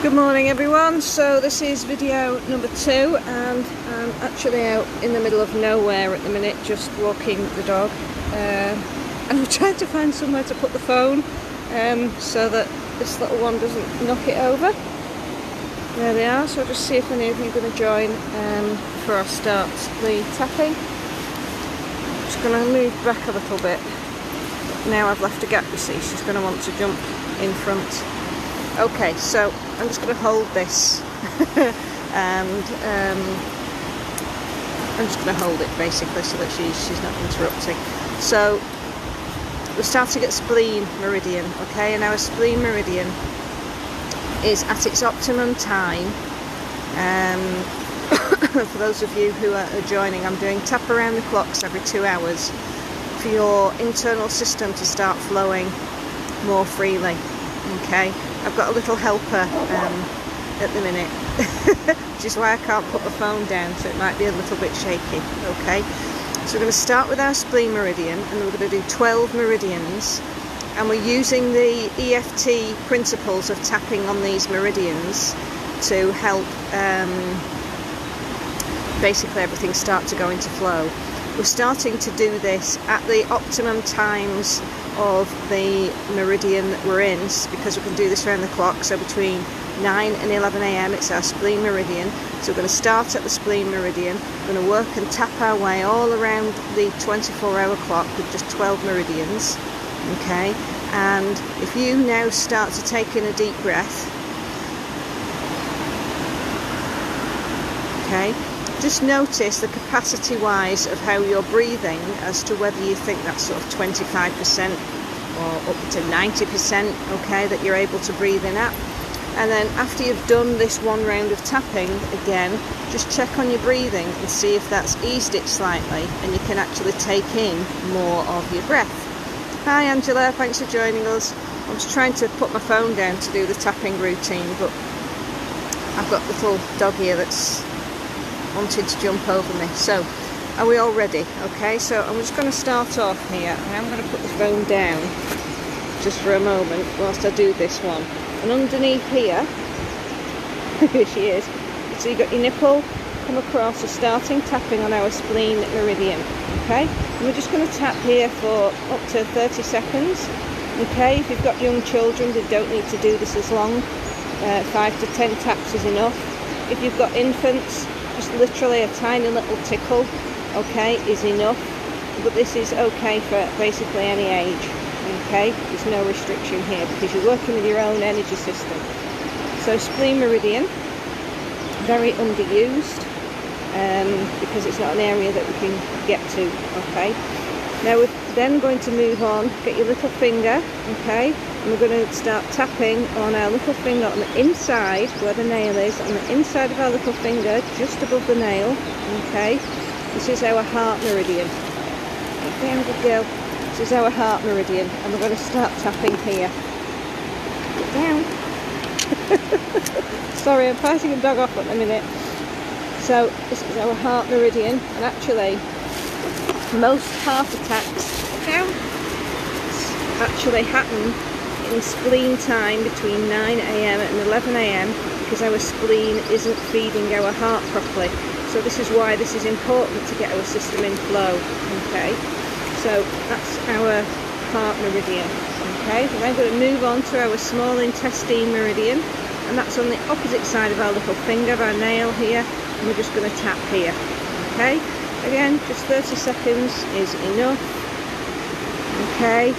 Good morning everyone. So this is video number 2 and I'm actually out in the middle of nowhere at the minute, just walking the dog, and I'm trying to find somewhere to put the phone so that this little one doesn't knock it over. There they are. So I'll just see if any of you are going to join before I start the tapping. I'm just going to move back a little bit. Now I've left a gap, you see, she's going to want to jump in front. Okay, so I'm just going to hold this and I'm just going to hold it basically so that she's not interrupting. So we're starting at Spleen Meridian, okay, and our Spleen Meridian is at its optimum time. For those of you who are joining, I'm doing tap around the clocks every 2 hours for your internal system to start flowing more freely. Okay, I've got a little helper at the minute, which is why I can't put the phone down, so it might be a little bit shaky. Okay, so we're going to start with our Spleen Meridian and we're going to do 12 meridians, and we're using the EFT principles of tapping on these meridians to help basically everything start to go into flow. We're starting to do this at the optimum times of the meridian that we're in, because we can do this around the clock. So between 9 and 11 a.m. it's our Spleen Meridian. So we're going to start at the Spleen Meridian, we're going to work and tap our way all around the 24-hour clock with just 12 meridians. Okay, and if you now start to take in a deep breath, okay, just notice the capacity wise of how you're breathing as to whether you think that's sort of 25% or up to 90%, okay, that you're able to breathe in at. And then after you've done this one round of tapping again, just check on your breathing and see if that's eased it slightly and you can actually take in more of your breath. Hi Angela, thanks for joining us. I was trying to put my phone down to do the tapping routine, but I've got a little dog here that's wanted to jump over me. So are we all ready? Okay, so I'm just going to start off here. I'm going to put the phone down just for a moment whilst I do this one. And underneath here, here she is. So you've got your nipple come across, so starting tapping on our Spleen Meridian. Okay, and we're just going to tap here for up to 30 seconds. Okay, if you've got young children, they don't need to do this as long. 5 to 10 taps is enough. If you've got infants, just literally a tiny little tickle, okay, is enough. But this is okay for basically any age, okay? There's no restriction here because you're working with your own energy system. So Spleen Meridian, very underused because it's not an area that we can get to, okay? Now we're then going to move on, get your little finger, okay? And we're going to start tapping on our little finger on the inside, where the nail is, on the inside of our little finger, just above the nail, okay? This is our heart meridian. Get down, good girl. This is our heart meridian, and we're going to start tapping here. Get down. Sorry, I'm fighting a dog off at the minute. So this is our heart meridian, and actually most heart attacks actually happen in spleen time between 9 a.m. and 11 a.m. because our spleen isn't feeding our heart properly. So this is why this is important to get our system in flow. Okay, so that's our heart meridian. Okay, so I'm going to move on to our small intestine meridian, and that's on the opposite side of our little finger, our nail here, and we're just going to tap here. Okay, again, just 30 seconds is enough. Okay,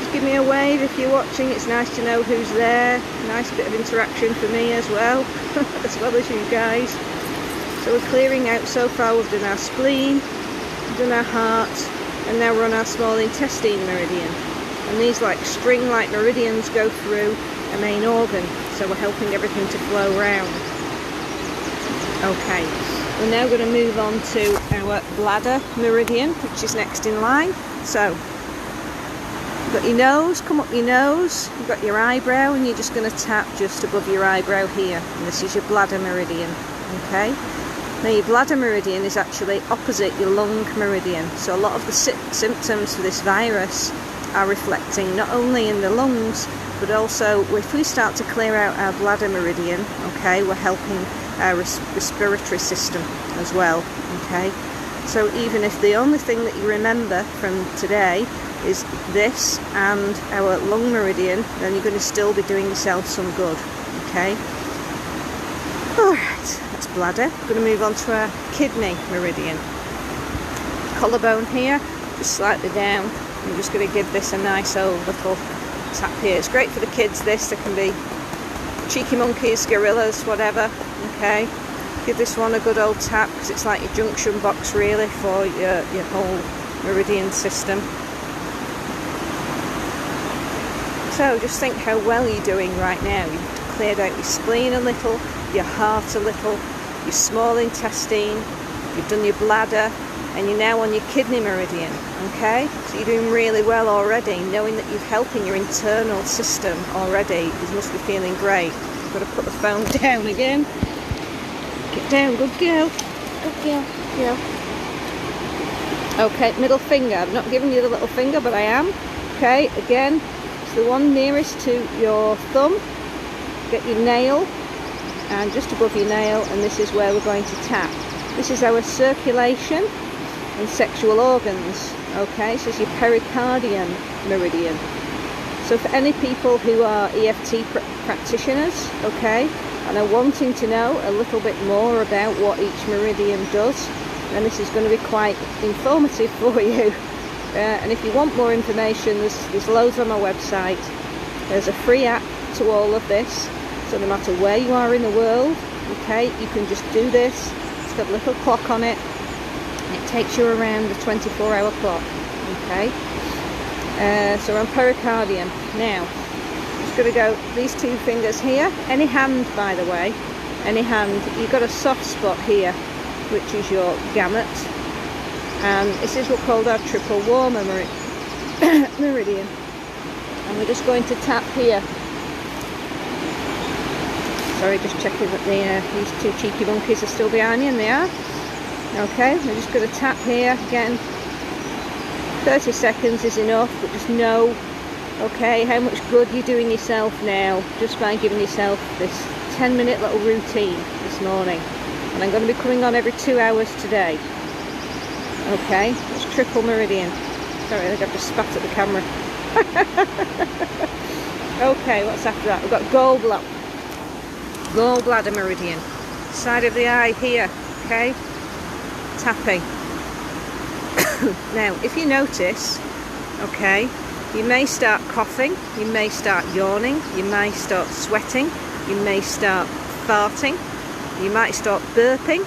just give me a wave if you're watching. It's nice to know who's there. Nice bit of interaction for me as well, as well as you guys. So we're clearing out so far. We've done our spleen, we've done our heart, and now we're on our small intestine meridian. And these like string-like meridians go through a main organ, so we're helping everything to flow round. Okay, we're now going to move on to our bladder meridian, which is next in line. So you've got your nose, come up your nose, you've got your eyebrow, and you're just going to tap just above your eyebrow here. And this is your bladder meridian. Okay, now your bladder meridian is actually opposite your lung meridian. So a lot of the symptoms for this virus are reflecting not only in the lungs but also if we start to clear out our bladder meridian, okay, we're helping our respiratory system as well, okay. So even if the only thing that you remember from today is this and our lung meridian, then you're going to still be doing yourself some good, okay. Alright, that's bladder. We're going to move on to our kidney meridian. Collarbone here, just slightly down. I'm just going to give this a nice old little tap here. It's great for the kids, this. There can be cheeky monkeys, gorillas, whatever, okay. Give this one a good old tap because it's like your junction box really for your whole meridian system. So just think how well you're doing right now. You've cleared out your spleen a little, your heart a little, your small intestine, you've done your bladder, and you're now on your kidney meridian, okay? So you're doing really well already, knowing that you're helping your internal system already. You must be feeling great. I've got to put the phone down again. Get down, good girl. Good girl, good girl. Okay, middle finger. I'm not giving you the little finger, but I am. Okay, again, it's the one nearest to your thumb. Get your nail, and just above your nail, and this is where we're going to tap. This is our circulation and sexual organs, okay, so it's your pericardium meridian. So for any people who are EFT practitioners, okay, and are wanting to know a little bit more about what each meridian does, then this is going to be quite informative for you. And if you want more information, there's loads on my website. There's a free app to all of this, so no matter where you are in the world, okay, you can just do this. It's got a little clock on it. It takes you around the 24-hour clock, okay. So we're on pericardium. Now, just going to go these two fingers here. Any hand, by the way, any hand, you've got a soft spot here, which is your gamut. And this is what's called our triple warmer meridian. And we're just going to tap here. Sorry, just checking that these two cheeky monkeys are still behind you, and they are. Okay, we're just going to tap here again. 30 seconds is enough, but just know, okay, how much good you're doing yourself now just by giving yourself this 10-minute little routine this morning. And I'm going to be coming on every 2 hours today. Okay, it's triple meridian. Sorry, I think I've just spat at the camera. Okay, what's after that? We've got gallbladder meridian. Side of the eye here, okay? Tapping. Now, if you notice, okay, you may start coughing, you may start yawning, you may start sweating, you may start farting, you might start burping.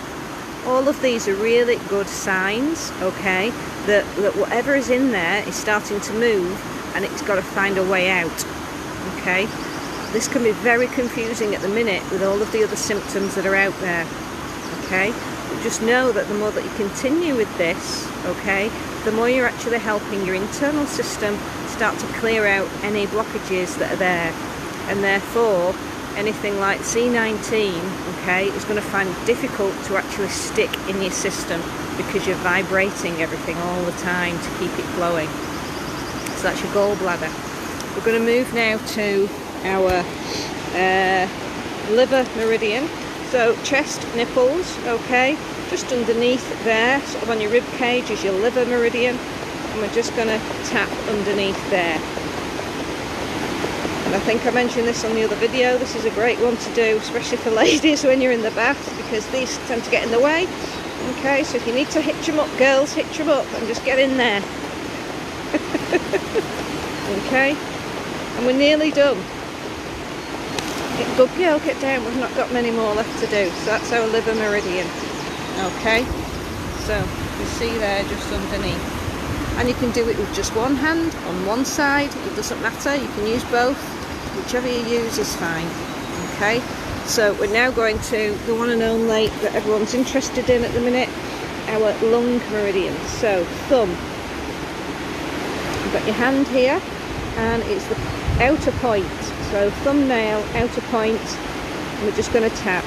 All of these are really good signs, okay, that whatever is in there is starting to move and it's got to find a way out, okay. This can be very confusing at the minute with all of the other symptoms that are out there, okay. But just know that the more that you continue with this, okay, the more you're actually helping your internal system start to clear out any blockages that are there, and therefore anything like C19, okay, is going to find it difficult to actually stick in your system because you're vibrating everything all the time to keep it flowing. So that's your gallbladder. We're going to move now to our liver meridian. So chest, nipples, okay, just underneath there, sort of on your rib cage is your liver meridian, and we're just going to tap underneath there. And I think I mentioned this on the other video, this is a great one to do, especially for ladies when you're in the bath, because these tend to get in the way. Okay, so if you need to hitch them up, girls, hitch them up and just get in there. Okay, and we're nearly done. Good girl, get down, we've not got many more left to do. So that's our liver meridian. Okay, so you see there just underneath. And you can do it with just one hand on one side, it doesn't matter, you can use both, whichever you use is fine. Okay, so we're now going to the one and only that everyone's interested in at the minute, our lung meridian. So thumb, you've got your hand here and it's the outer point, so thumbnail, outer point, and we're just going to tap.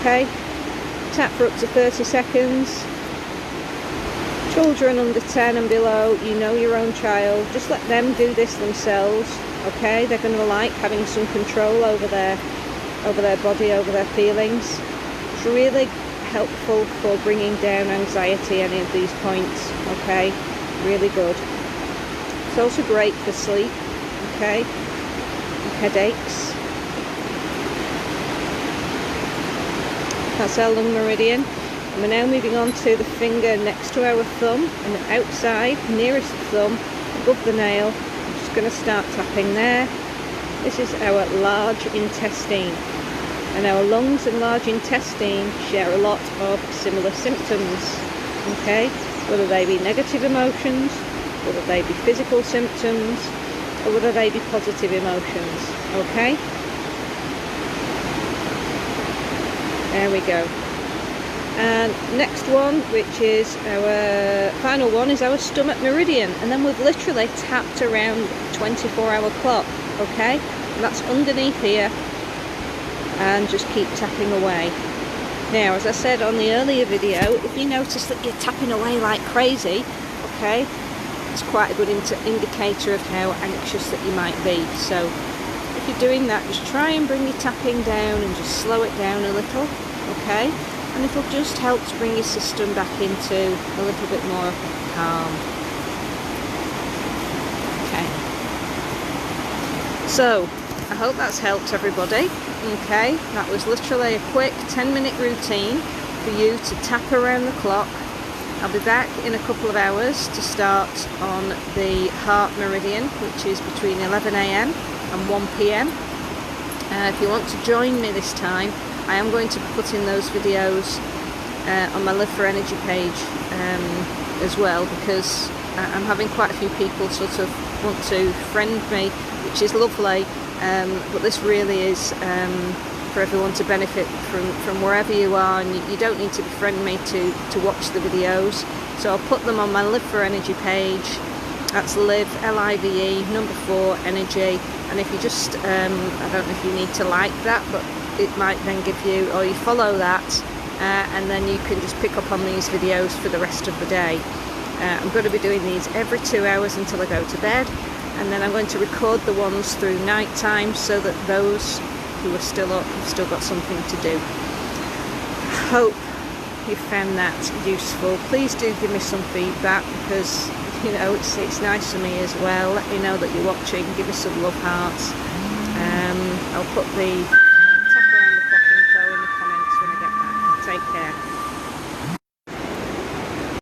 Okay, tap for up to 30 seconds. Children under 10 and below, you know your own child, just let them do this themselves. Okay, they're going to like having some control over their body, over their feelings. It's really helpful for bringing down anxiety, any of these points. Okay, really good. It's also great for sleep. Okay, and headaches. That's our lung meridian. And we're now moving on to the finger next to our thumb, and outside, nearest the thumb, above the nail. I'm just going to start tapping there. This is our large intestine. And our lungs and large intestine share a lot of similar symptoms. Okay, whether they be negative emotions, whether they be physical symptoms, or whether they be positive emotions. Okay, there we go. And next one, which is our final one, is our stomach meridian, and then we've literally tapped around 24-hour clock. Okay, and that's underneath here, and just keep tapping away. Now, as I said on the earlier video, if you notice that you're tapping away like crazy, okay, it's quite a good indicator of how anxious that you might be. So if you're doing that, just try and bring your tapping down and just slow it down a little. Okay, and it'll just help to bring your system back into a little bit more calm. Okay, so I hope that's helped everybody. Okay, that was literally a quick 10-minute routine for you to tap around the clock. I'll be back in a couple of hours to start on the heart meridian, which is between 11 AM and 1 PM. If you want to join me this time, I am going to be putting those videos on my Live for Energy page as well, because I'm having quite a few people sort of want to friend me, which is lovely, but this really is for everyone to benefit from wherever you are, and you don't need to befriend me to watch the videos. So I'll put them on my Live for Energy page. That's Live, L-I-V-E, number 4, Energy. And if you just, I don't know if you need to like that, but it might then give you, or you follow that, and then you can just pick up on these videos for the rest of the day. I'm going to be doing these every 2 hours until I go to bed, and then I'm going to record the ones through night time so that those who are still up have still got something to do. Hope you found that useful. Please do give me some feedback, because you know it's nice for me as well. Let me know that you're watching. Give me some love hearts. I'll put the